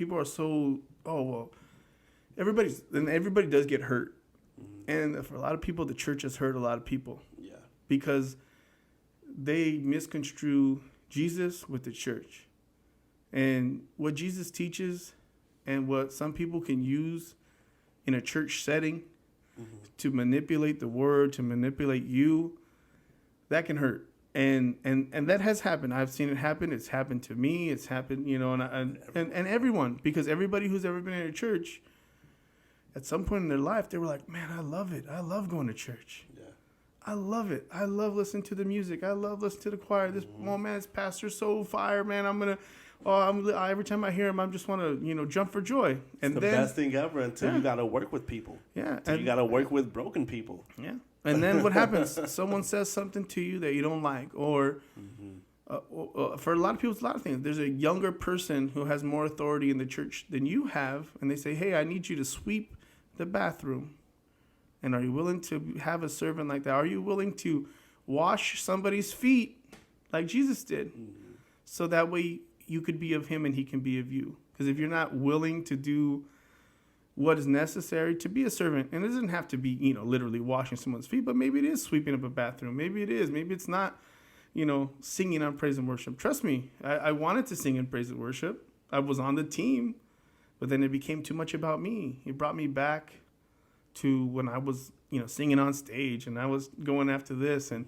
people are so, oh, well, everybody does get hurt. And for a lot of people, the church has hurt a lot of people. Yeah. Because they misconstrue Jesus with the church. And what Jesus teaches and what some people can use in a church setting to manipulate the word, to manipulate you, that can hurt. And that has happened. I've seen it happen. It's happened to me. It's happened, and everyone, because everybody who's ever been in a church, at some point in their life, they were like, man, I love it. I love going to church. Yeah. I love it. I love listening to the music. I love listening to the choir. This, this pastor's so fire, man. Every time I hear him, I just want to, jump for joy. And it's the best thing ever until you got to work with people. Yeah. And you got to work with broken people. Yeah. And then what happens? Someone says something to you that you don't like, or for a lot of people, it's a lot of things. There's a younger person who has more authority in the church than you have, and they say, hey, I need you to sweep the bathroom. And are you willing to have a servant like that? Are you willing to wash somebody's feet like Jesus did? So that way you could be of him and he can be of you. Because if you're not willing to do what is necessary to be a servant, and it doesn't have to be, literally washing someone's feet, but maybe it is sweeping up a bathroom. Maybe it is. Maybe it's not, singing on praise and worship. Trust me, I wanted to sing in praise and worship. I was on the team, but then it became too much about me. It brought me back to when I was, singing on stage, and I was going after this, and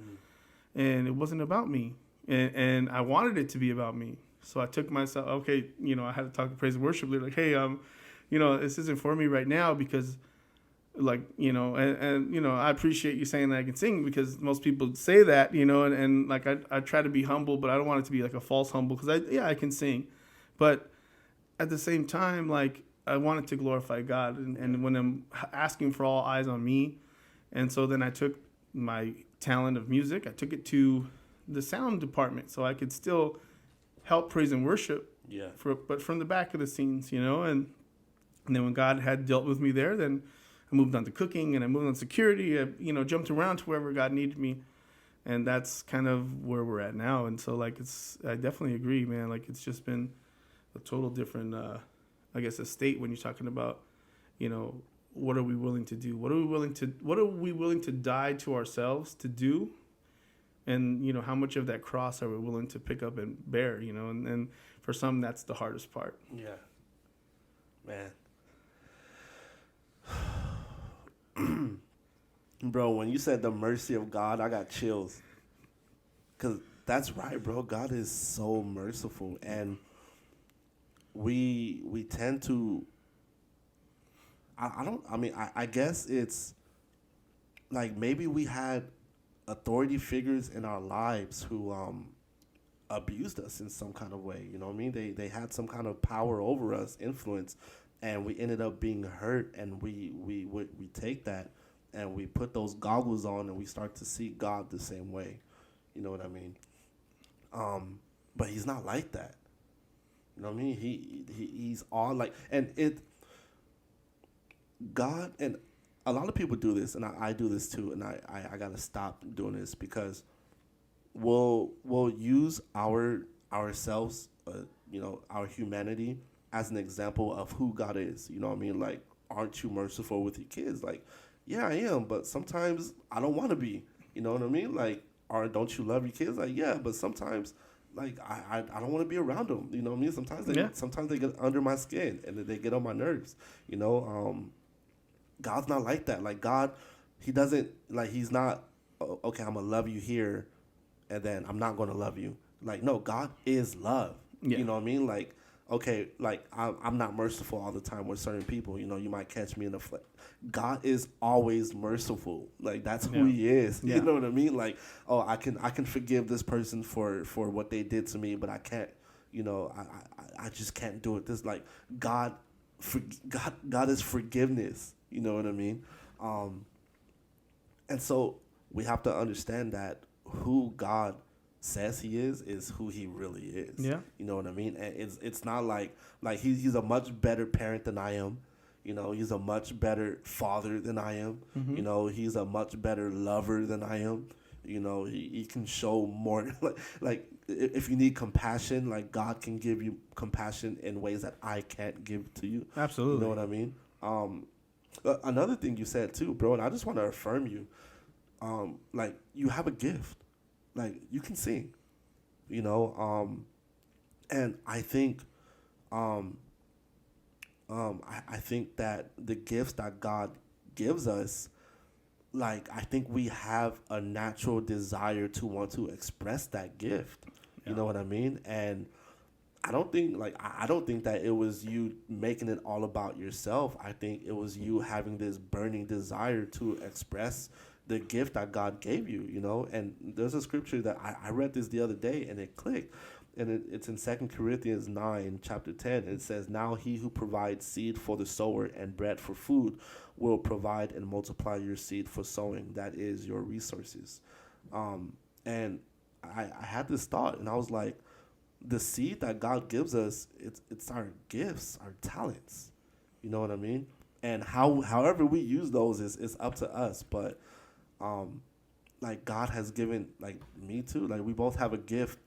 it wasn't about me. And I wanted it to be about me. So I took myself, okay, I had to talk to praise and worship leader, like, hey, this isn't for me right now because, I appreciate you saying that I can sing, because most people say that, and I try to be humble, but I don't want it to be like a false humble, because I can sing. But at the same time, I wanted to glorify God, and when I'm asking for all eyes on me, and so then I took my talent of music, I took it to the sound department so I could still help praise and worship, but from the back of the scenes, and then when God had dealt with me there, then I moved on to cooking, and I moved on to security. I, jumped around to wherever God needed me, and that's kind of where we're at now. And so, I definitely agree, man. It's just been a total different, estate when you're talking about, what are we willing to do? What are we willing to die to ourselves to do? And, how much of that cross are we willing to pick up and bear, and for some, that's the hardest part. Yeah. Man. Bro, when you said the mercy of God, I got chills. Because that's right, bro. God is so merciful. And we tend to, I guess it's like maybe we had authority figures in our lives who abused us in some kind of way. You know what I mean? They had some kind of power over us, influence, and we ended up being hurt, and we take that and we put those goggles on and we start to see God the same way. You know what I mean? But he's not like that. You know what I mean? He's all like, and God, and a lot of people do this, and I do this too, and I gotta stop doing this, because we'll use ourselves, our humanity as an example of who God is. You know what I mean? Like, aren't you merciful with your kids? Like, yeah, I am, but sometimes I don't want to be. You know what I mean? Like, or don't you love your kids? Like, yeah, but sometimes, like, I don't want to be around them. You know what I mean? Sometimes they get under my skin and they get on my nerves. God's not like that. Like, God, he doesn't, like, he's not, okay, I'm going to love you here, and then I'm not going to love you. Like, no, God is love. Yeah. You know what I mean? Like, okay, like, I'm not merciful all the time with certain people. You might catch me in the flesh. God is always merciful. Like, that's who he is. Yeah. You know what I mean? Like, oh, I can forgive this person for what they did to me, but I can't, I just can't do it. This, like, God is forgiveness. You know what I mean? And so we have to understand that who God says he is who he really is. Yeah. You know what I mean? And it's not like he's a much better parent than I am. He's a much better father than I am. Mm-hmm. He's a much better lover than I am. You know, he can show more. Like if you need compassion, like God can give you compassion in ways that I can't give to you. Absolutely. You know what I mean? Another thing you said too, bro, and I just want to affirm you. Like you have a gift, like you can sing, you know. And I think, I think that the gifts that God gives us, like I think we have a natural desire to want to express that gift. Yeah. You know what I mean? And I don't think I don't think that it was you making it all about yourself. I think it was you having this burning desire to express the gift that God gave you, you know? And there's a scripture that I read this the other day and it clicked. And it's in 2 Corinthians 9, chapter 10. It says, now he who provides seed for the sower and bread for food will provide and multiply your seed for sowing. That is your resources. And I had this thought, and I was like, the seed that God gives us, it's our gifts, our talents. You know what I mean? And however we use those is up to us. But like God has given, like me too, like we both have a gift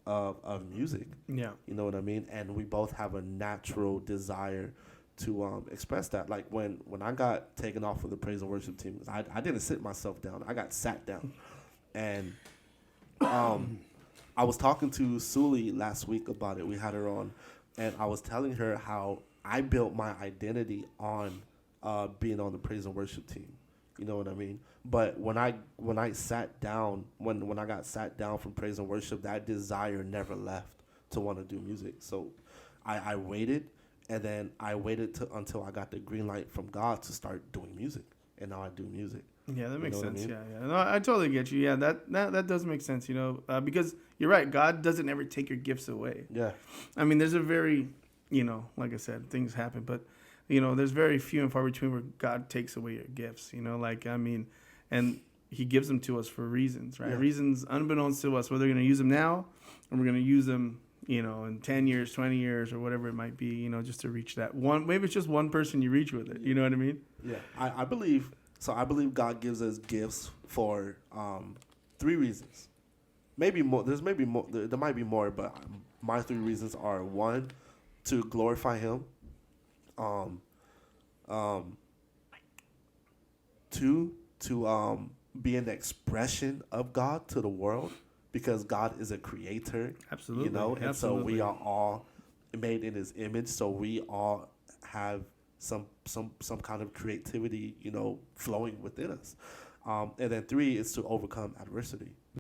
of music. Yeah. You know what I mean? And we both have a natural desire to express that. Like when I got taken off of the praise and worship team, I didn't sit myself down. I got sat down. And I was talking to Suli last week about it. We had her on, and I was telling her how I built my identity on being on the praise and worship team. You know what I mean? But when I sat down, when I got sat down from praise and worship, that desire never left to want to do music. So I waited, and then I waited until I got the green light from God to start doing music, and now I do music. Yeah, that makes sense. I mean? Yeah. No, I totally get you. Yeah, that does make sense. You know, because you're right. God doesn't ever take your gifts away. Yeah. I mean, there's a very, you know, like I said, things happen, but you know, there's very few and far between where God takes away your gifts. You know, like I mean, and He gives them to us for reasons, right? Yeah. Reasons unbeknownst to us, whether we're going to use them now, or we're going to use them, you know, in 10 years, 20 years, or whatever it might be. You know, just to reach that one. Maybe it's just one person you reach with it. You know what I mean? Yeah, I believe. So I believe God gives us gifts for 3 reasons. Maybe more. There's maybe more. There might be more, but my 3 reasons are: 1, to glorify Him. 2, to be an expression of God to the world, because God is a creator. Absolutely. You know, and absolutely. so we are all made in His image. So we all have some kind of creativity, you know, flowing within us. And then 3 is to overcome adversity.